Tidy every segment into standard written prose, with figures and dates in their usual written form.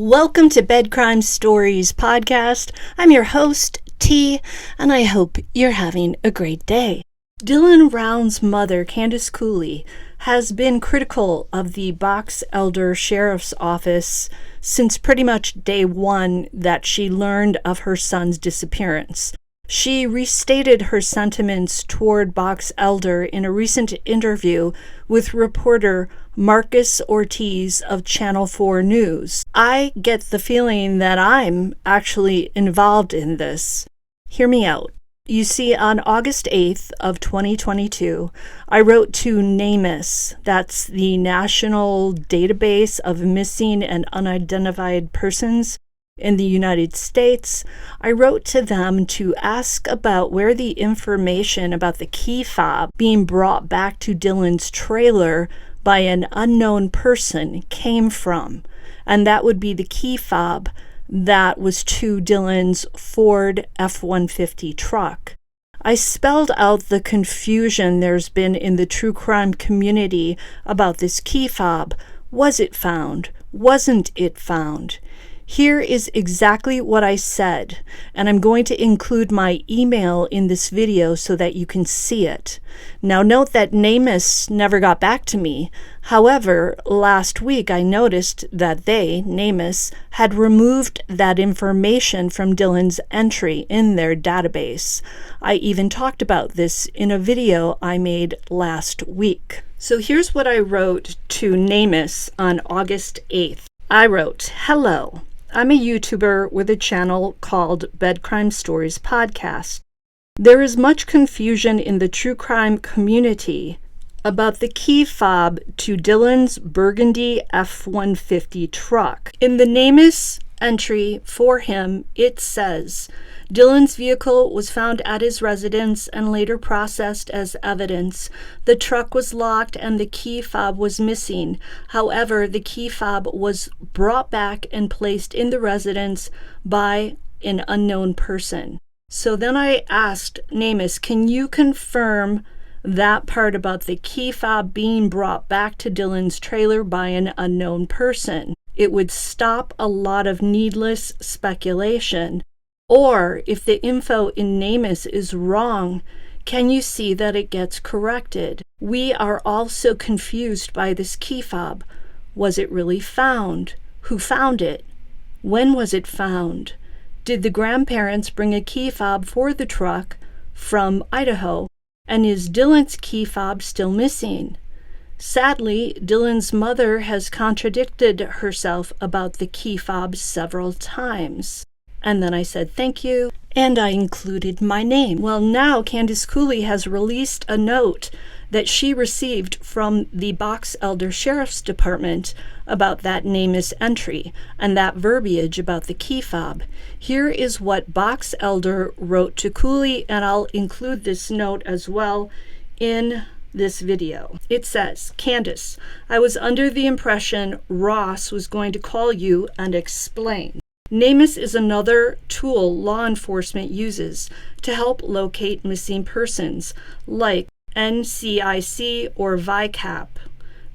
Welcome to Bed Crime Stories podcast. I'm your host, T, and I hope you're having a great day. Dylan Round's mother, Candice Cooley, has been critical of the Box Elder Sheriff's Office since pretty much day one that she learned of her son's disappearance. She restated her sentiments toward Box Elder in a recent interview with reporter Marcus Ortiz of Channel 4 News. I get the feeling that I'm actually involved in this. Hear me out. You see, on August 8th of 2022, I wrote to NAMUS, that's the National Database of Missing and Unidentified Persons in the United States. I wrote to them to ask about where the information about the key fob being brought back to Dylan's trailer by an unknown person came from, and that would be the key fob that was to Dylan's Ford F-150 truck. I spelled out the confusion there's been in the true crime community about this key fob. Was it found? Wasn't it found? Here is exactly what I said, and I'm going to include my email in this video so that you can see it. Now note that NAMUS never got back to me. However, last week I noticed that they, NAMUS, had removed that information from Dylan's entry in their database. I even talked about this in a video I made last week. So here's what I wrote to NAMUS on August 8th. I wrote, "Hello. I'm a YouTuber with a channel called Bed Crime Stories Podcast. There is much confusion in the true crime community about the key fob to Dylan's burgundy F-150 truck. In the NAMUS entry for him, it says, Dylan's vehicle was found at his residence and later processed as evidence. The truck was locked and the key fob was missing. However, the key fob was brought back and placed in the residence by an unknown person." So then I asked NAMUS, can you confirm that part about the key fob being brought back to Dylan's trailer by an unknown person? It would stop a lot of needless speculation. Or, if the info in NAMUS is wrong, can you see that it gets corrected? We are all so confused by this key fob. Was it really found? Who found it? When was it found? Did the grandparents bring a key fob for the truck from Idaho? And is Dylan's key fob still missing? Sadly, Dylan's mother has contradicted herself about the key fob several times. And then I said thank you, and I included my name. Well, now Candice Cooley has released a note that she received from the Box Elder Sheriff's Department about that NAMUS entry and that verbiage about the key fob. Here is what Box Elder wrote to Cooley, and I'll include this note as well in this video. It says, "Candice, I was under the impression Ross was going to call you and explain. NAMUS is another tool law enforcement uses to help locate missing persons, like NCIC or VICAP.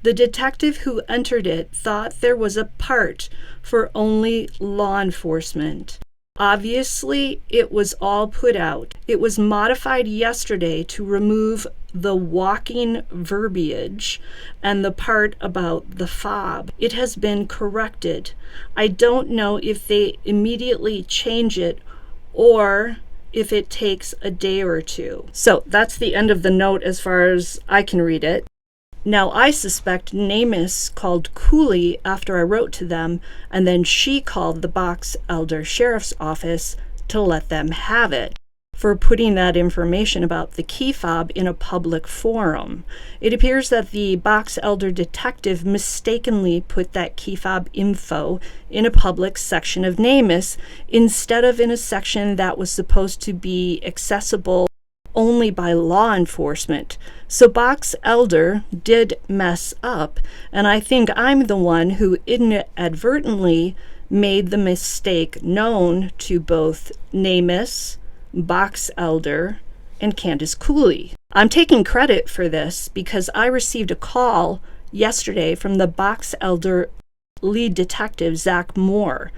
The detective who entered it thought there was a part for only law enforcement. Obviously, it was all put out. It was modified yesterday to remove the walking verbiage and the part about the fob. It has been corrected. I don't know if they immediately change it or if it takes a day or two." So that's the end of the note as far as I can read it. Now, I suspect NAMUS called Cooley after I wrote to them, and then she called the Box Elder Sheriff's Office to let them have it for putting that information about the key fob in a public forum. It appears that the Box Elder detective mistakenly put that key fob info in a public section of NAMUS instead of in a section that was supposed to be accessible only by law enforcement. So Box Elder did mess up, and I think I'm the one who inadvertently made the mistake known to both NAMUS, Box Elder, and Candice Cooley. I'm taking credit for this because I received a call yesterday from the Box Elder lead detective Zach Moore.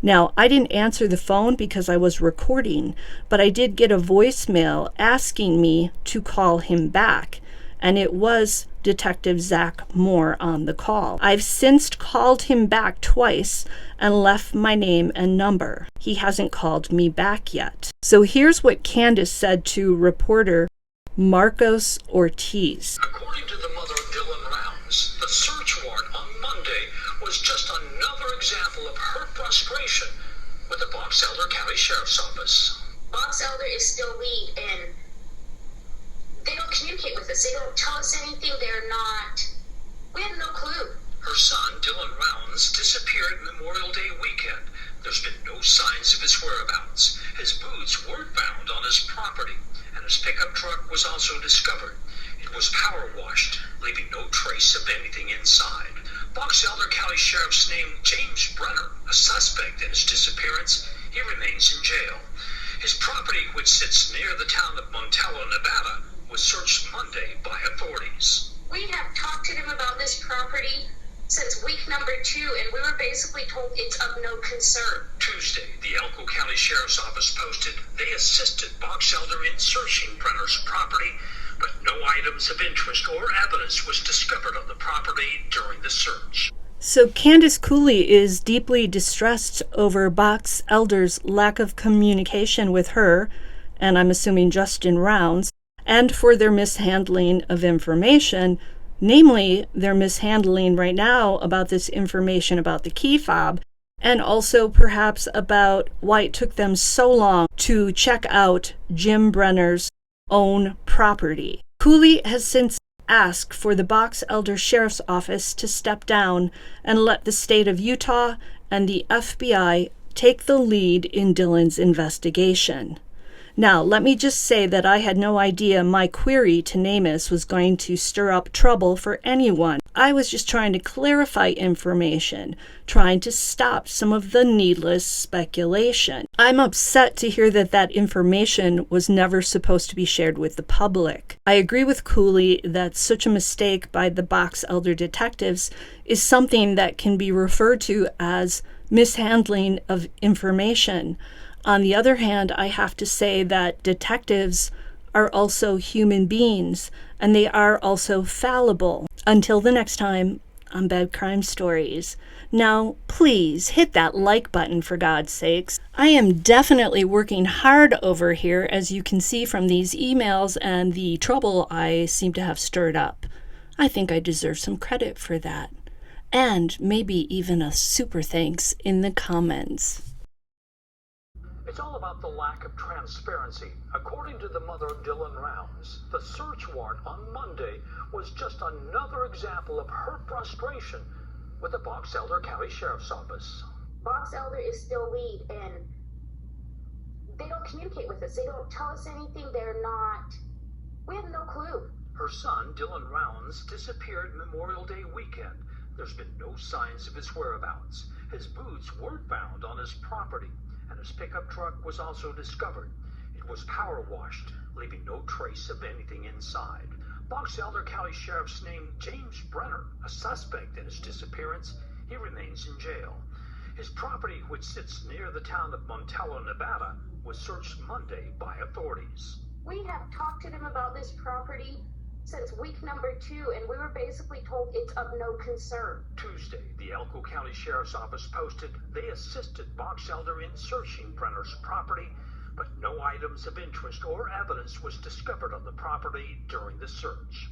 Now, I didn't answer the phone because I was recording, but I did get a voicemail asking me to call him back, and it was Detective Zach Moore on the call. I've since called him back twice and left my name and number. He hasn't called me back yet. So here's what Candice said to reporter Marcos Ortiz. According to the mother of Dylan Rounds, the search warrant on Monday was just another example of her frustration with the Box Elder County Sheriff's Office. Box Elder is still lead, and they don't communicate with us. They don't tell us anything. We have no clue. Her son, Dylan Rounds, disappeared Memorial Day weekend. There's been no signs of his whereabouts. His boots were found on his property, and his pickup truck was also discovered. It was power washed, leaving no trace of anything inside. Box Elder County Sheriff's named James Brenner, a suspect in his disappearance. He remains in jail. His property, which sits near the town of Montello, Nevada, was searched Monday by authorities. We have talked to them about this property since week number 2, and we were basically told it's of no concern. Tuesday, the Elko County Sheriff's Office posted they assisted Box Elder in searching Brenner's property, but no items of interest or evidence was discovered on the property during the search. So Candice Cooley is deeply distressed over Box Elder's lack of communication with her, and I'm assuming Justin Rounds, and for their mishandling of information, namely their mishandling right now about this information about the key fob, and also perhaps about why it took them so long to check out Jim Brenner's own property. Cooley has since asked for the Box Elder Sheriff's Office to step down and let the state of Utah and the FBI take the lead in Dylan's investigation. Now, let me just say that I had no idea my query to NAMUS was going to stir up trouble for anyone. I was just trying to clarify information, trying to stop some of the needless speculation. I'm upset to hear that that information was never supposed to be shared with the public. I agree with Cooley that such a mistake by the Box Elder detectives is something that can be referred to as mishandling of information. On the other hand, I have to say that detectives are also human beings, and they are also fallible. Until the next time on Bed Crime Stories. Now, please hit that like button for God's sakes. I am definitely working hard over here, as you can see from these emails and the trouble I seem to have stirred up. I think I deserve some credit for that. And maybe even a super thanks in the comments. It's all about the lack of transparency. According to the mother of Dylan Rounds, the search warrant on Monday was just another example of her frustration with the Box Elder County Sheriff's Office. Box Elder is still lead, and they don't communicate with us. They don't tell us anything. We have no clue. Her son, Dylan Rounds, disappeared Memorial Day weekend. There's been no signs of his whereabouts. His boots were found on his property, and his pickup truck was also discovered. It was power washed, leaving no trace of anything inside. Box Elder County Sheriff's named James Brenner, a suspect in his disappearance. He remains in jail. His property, which sits near the town of Montello, Nevada, was searched Monday by authorities. We have talked to them about this property since week number 2, and we were basically told it's of no concern. Tuesday, the Elko County Sheriff's Office posted they assisted Box Elder in searching Brenner's property, but no items of interest or evidence was discovered on the property during the search.